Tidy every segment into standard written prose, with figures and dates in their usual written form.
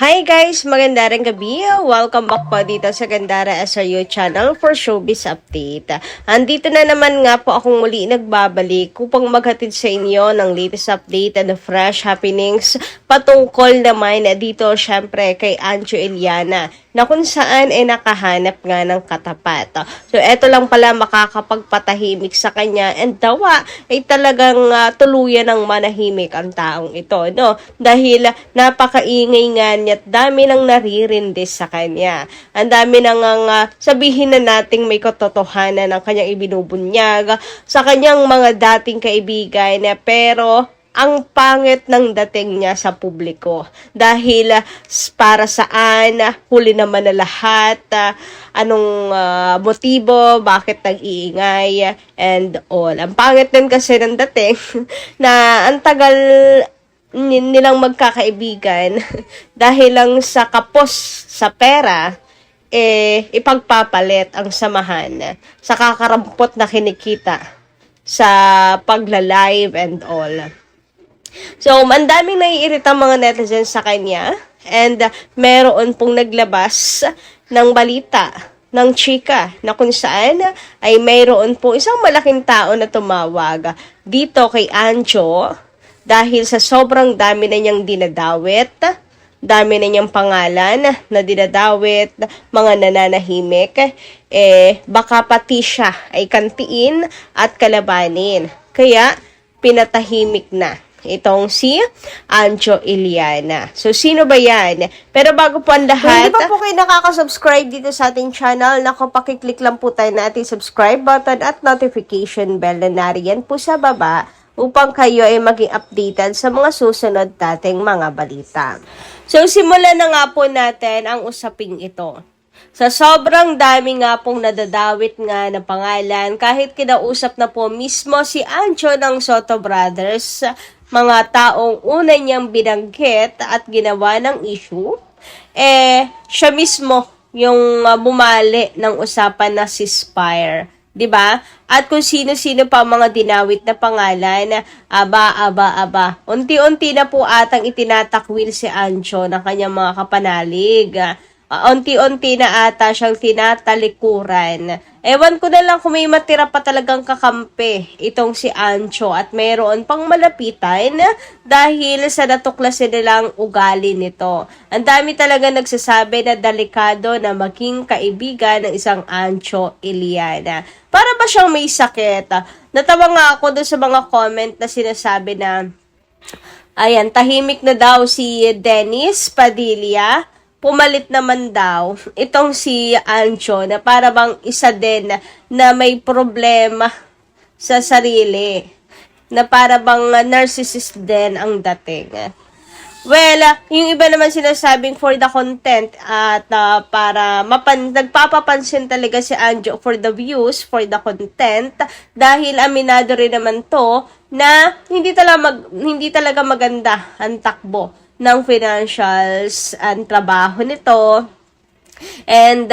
Hi guys! Magandang gabi. Welcome back po dito sa Gandara SRU channel for Showbiz Update. Andito na naman nga po akong muli nagbabalik upang maghatid sa inyo ng latest update and fresh happenings patungkol naman dito syempre kay Anjo Eliana na kung saan ay nakahanap nga ng katapat. So eto lang pala makakapagpatahimik sa kanya and dawa ay talagang tuluyan ng manahimik ang taong ito, no? Dahil napakaingay nga niya at dami nang naririndis sa kanya. Ang dami nang sabihin na nating may katotohanan ng kanyang ibinubunyag sa kanyang mga dating kaibigan pero ang pangit ng dating niya sa publiko. Dahil para saan, huli naman na lahat, anong motibo, bakit nag-iingay, and all. Ang pangit din kasi ng dating na ang tagal nilang magkakaibigan dahil lang sa kapos sa pera, ipagpapalit ang samahan sa kakarampot na kinikita sa pagla-live and all. So, ang daming naiirita mga netizens sa kanya and meron pong naglabas ng balita ng chika na kung saan ay mayroon po isang malaking tao na tumawag dito kay Anjo dahil sa sobrang dami na niyang dinadawit, dami na niyang pangalan na dinadawit, mga nananahimik, baka pati siya ay kantiin at kalabanin. Kaya, pinatahimik na itong si Anjo Eliana. So, sino ba yan? Pero bago po ang lahat, hindi pa po kayo nakaka-subscribe dito sa ating channel, naku, pakiclick lang po tayo na ating subscribe button at notification bell na nariyan po sa baba upang kayo ay maging updated sa mga susunod nating mga balita. So, simulan na nga po natin ang usaping ito. Sa sobrang dami nga pong nadadawit nga na pangalan, kahit kinausap na po mismo si Anjo ng Soto Brothers, mga taong una niyang binanggit at ginawa ng issue, siya mismo yung bumali ng usapan na si Spire. 'Di ba? At kung sino-sino pa mga dinawit na pangalan, aba. Unti-unti na po atang itinatakwil si Anjo ng kanyang mga kapanalig. Unti-unti na ata siyang tinatalikuran. Ewan ko na lang kung may matira pa talagang kakampi itong si Anjo at mayroon pang malapitan dahil sa natuklasin nilang ugali nito. Ang dami talaga nagsasabi na delikado na maging kaibigan ng isang Anjo Eliana. Para ba siyang may sakit? Natawa nga ako doon sa mga comment na sinasabi na ayan, tahimik na daw si Dennis Padilla. Pumalit naman daw itong si Anjo na para bang isa din na may problema sa sarili. Na para bang narcissist din ang dating. Well, yung iba naman sinasabing for the content at para nagpapapansin talaga si Anjo for the views, for the content dahil aminado rin naman to na hindi talaga maganda ang takbo ng financials ang trabaho nito. And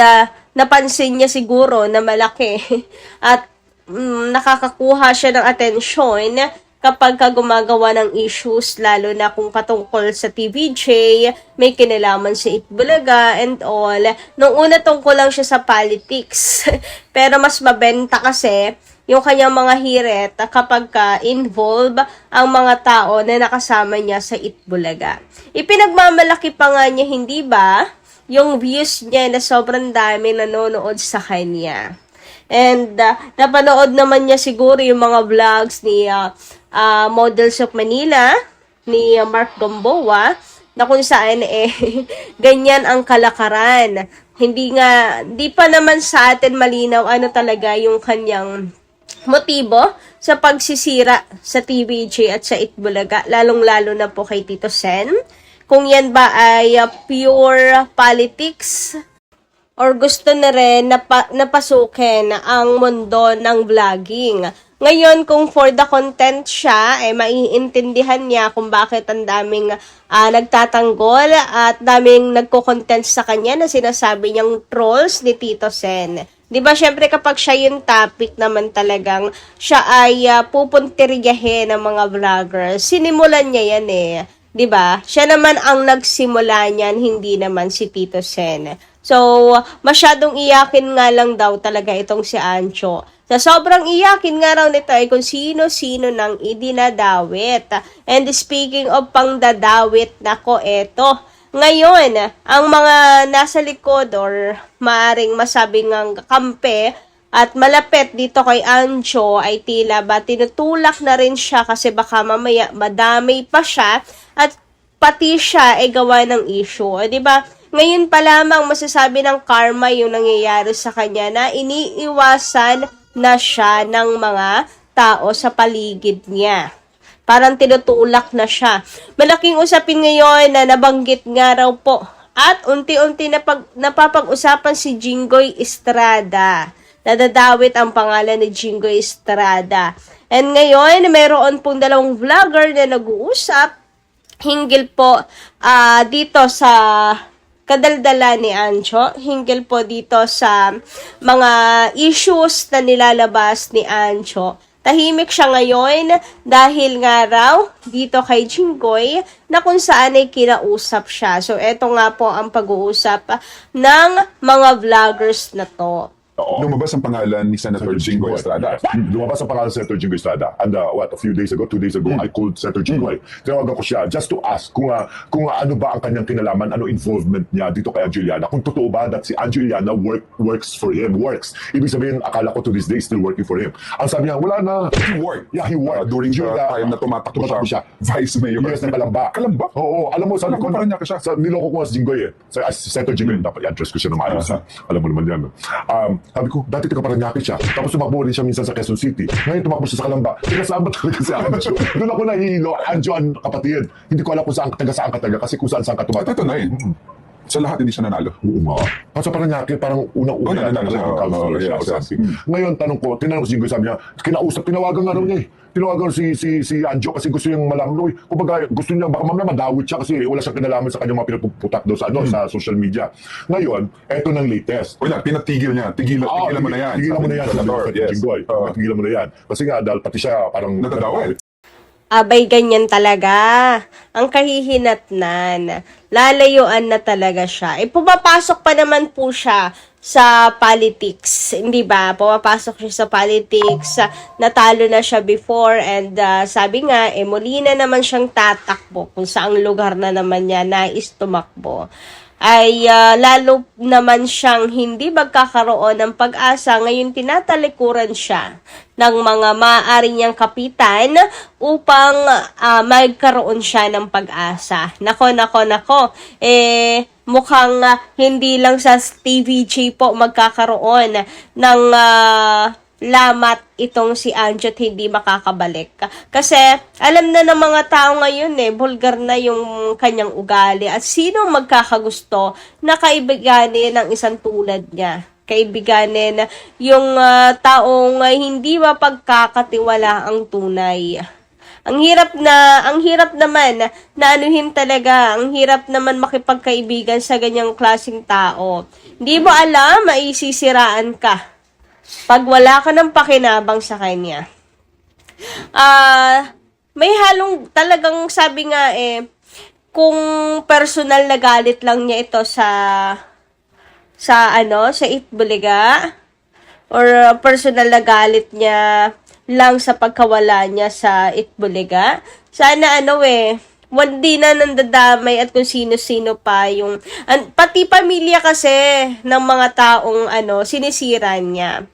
napansin niya siguro na malaki at nakakakuha siya ng atensyon kapag gumagawa ng issues, lalo na kung patungkol sa TVJ, may kinalaman sa Itbulaga and all. Nung una tungkol lang siya sa politics, pero mas mabenta kasi yung kanyang mga hirit kapag involve ang mga tao na nakasama niya sa Itbulaga. Ipinagmamalaki pa nga niya, hindi ba, yung views niya na sobrang dami nanonood sa kanya. And napanood naman niya siguro yung mga vlogs ni Models of Manila, ni Mark Gamboa, na kung saan ganyan ang kalakaran. Hindi pa naman sa atin malinaw ano talaga yung kanyang motibo sa pagsisira sa TVJ at sa Itbulaga, lalong-lalo na po kay Tito Sen. Kung yan ba ay pure politics or gusto na rin napasukin ang mundo ng vlogging. Ngayon, kung for the content siya, maiintindihan niya kung bakit ang daming nagtatanggol at daming nagko-content sa kanya na sinasabi niyang trolls ni Tito Sen. 'Di ba, syempre kapag siya yung topic naman talagang siya ay pupuntiryahin ng mga vloggers. Sinimulan niya yan 'Di ba? Siya naman ang nagsimula niyan, hindi naman si Tito Sen. So, masyadong iyakin nga lang daw talaga itong si Ancho. Sa sobrang iyakin nga raw nito ay kung sino-sino nang idinadawit. And speaking of pangdadawit, nako eto. Ngayon, ang mga nasa likod or maaring masabing ang kampe at malapit dito kay Ancho ay tila ba tinutulak na rin siya kasi baka mamaya madamay pa siya at pati siya ay gawa ng issue. Di ba? Ngayon pa lamang masasabi ng karma yung nangyayari sa kanya na iniiwasan na siya ng mga tao sa paligid niya. Parang tinutulak na siya. Malaking usapin ngayon na nabanggit nga raw po at unti-unti napapag-usapan si Jinggoy Estrada. Nadadawit ang pangalan ni Jinggoy Estrada. And ngayon, mayroon pong dalawang vlogger na nag-uusap hinggil po dito sa kadaldala ni Ancho, hinggil po dito sa mga issues na nilalabas ni Ancho. Tahimik siya ngayon dahil nga raw dito kay Jinggoy na kung saan ay kinausap siya. So, eto nga po ang pag-uusap ng mga vloggers na to. Lumabas ang pangalan ni Senator Jinggoy Estrada. Lumabas ang pangalan sa Senator Jinggoy Estrada. And a few days ago, 2 days ago, I called Senator Jinggoy. Tinawagan ko siya just to ask kung ano ba ang kanyang kinalaman, ano involvement niya dito kay Angeliana. Kung totoo ba that si Angeliana works for him, works. Ibig sabihin, akala ko to this day still working for him. Ang sabi niya, wala na. He worked. Yeah, he worked. During the time na tumatakbo siya, Vice Mayor. Yes, na Kalamba. Kalamba? Oo, alam mo, sabi ko, Kalamba, siya. niloko ko nga si Jinggoy eh. Si Senator Jinggoy, dapat i-address ko siya na maayos. Alam mo naman yan. Sabi ko, dati Paranaque siya. Tapos tumakbo rin siya minsan sa Quezon City. Ngayon tumakbo siya sa Kalamba. Taga saan ba talaga si Anjo? Doon ako nahihilo. Anjo ang kapatid. Hindi ko alam kung saan saan ka talaga kasi kung saan ka tumatakbo. Ito na eh. Sa lahat hindi siya nanalo. Oo nga. At sa Paranaque, parang unang-una nanalo siya. councilor siya or something. Ngayon, tinanong ko si Jinggoy, sabi niya, tinawagan nga raw niya eh. Tinawagan si Anjo kasi gusto niyang malaman. Kumbaga, gusto niya, baka mamaya madawit siya kasi wala siyang kinalaman sa kanyang mga pinapuputak daw sa social media. Ngayon, eto ng latest. Wala, pinatigil niya. Tigilan mo na yan. Tigilan mo na yan. Senator, yes. Jinggoy. Tigilan mo na yan. Kasi nga, dahil pati siya parang Natadawit. Abay, ganyan talaga. Ang kahihinatnan. Lalayuan na talaga siya. Pumapasok pa naman po siya sa politics. Hindi ba? Pumapasok siya sa politics. Natalo na siya before and sabi nga, muli na naman siyang tatakbo kung saang lugar na naman niya nais tumakbo. Ay lalo naman siyang hindi magkakaroon ng pag-asa. Ngayon tinatalikuran siya ng mga maaari niyang kapitan upang magkaroon siya ng pag-asa. Nako. Mukhang hindi lang sa TVJ po magkakaroon ng lamat itong si Anjo at hindi makakabalik. Kasi alam na ng mga tao ngayon vulgar na yung kanyang ugali at sino magkakagusto na kaibiganin ng isang tulad niya. Kaibiganin yung taong hindi mapagkakatiwala ang tunay. Ang hirap naman na anuhin talaga, ang hirap naman makipagkaibigan sa ganyang klaseng tao. Hindi mo alam, maisisiraan ka pag wala ka ng pakinabang sa kanya. May halong talagang sabi nga kung personal na galit lang niya ito sa Itbulaga or personal na galit niya lang sa pagkawala niya sa Itbulaga. Sana hindi na nandadamay at kung sino-sino pa yung pati pamilya kasi ng mga taong sinisira niya.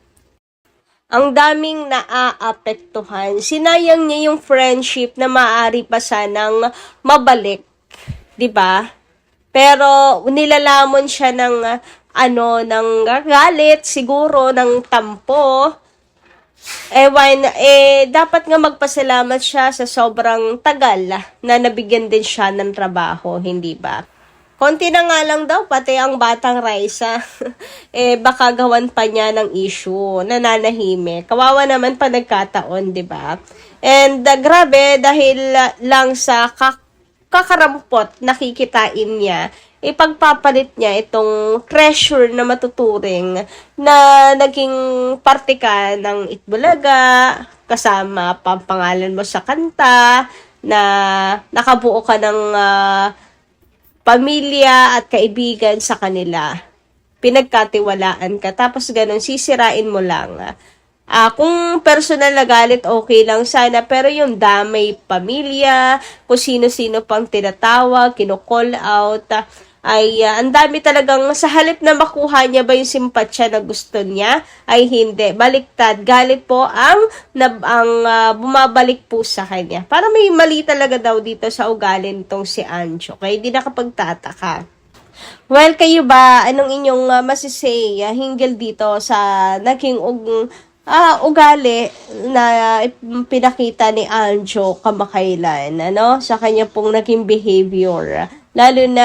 Ang daming naaapektuhan. Sinayang niya yung friendship na maaari pa sanang mabalik, 'di ba? Pero nilalamon siya ng ng galit, siguro ng tampo. Dapat nga magpasalamat siya sa sobrang tagal na nabigyan din siya ng trabaho, hindi ba? Konti na nga lang daw, pati ang batang Raisa, baka gawan pa niya ng issue, nananahimik. Kawawa naman pa nagkataon, di ba? And grabe, dahil lang sa kakarampot nakikitain niya, ipagpapalit niya itong treasure na matuturing na naging parte ka ng Itbulaga, kasama pangalan mo sa kanta, na nakabuo ka ng pamilya at kaibigan sa kanila. Pinagkatiwalaan ka. Tapos ganun, sisirain mo lang. Kung personal na galit, okay lang sana. Pero yung damay pamilya, kung sino-sino pang tinatawag, kino-call out, ay ang dami talagang sa halip na makuha niya ba yung simpatsya na gusto niya, ay hindi. Baliktad, galit po ang bumabalik po sa kanya. Para may mali talaga daw dito sa ugali nitong si Anjo. Kaya hindi nakapagtataka. Well, kayo ba, anong inyong masisay hinggil dito sa naging ugali na pinakita ni Anjo kamakailan, sa kanya pong naging behavior, lalo na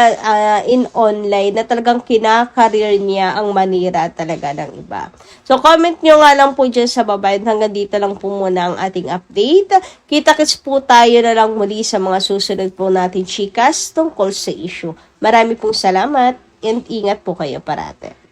in online, na talagang kinakareer niya ang manira talaga ng iba. So, comment nyo nga lang po dyan sa baba. Hanggang dito lang po muna ang ating update. Kita-kits po tayo na lang muli sa mga susunod po natin chikas tungkol sa issue. Marami pong salamat and ingat po kayo parate.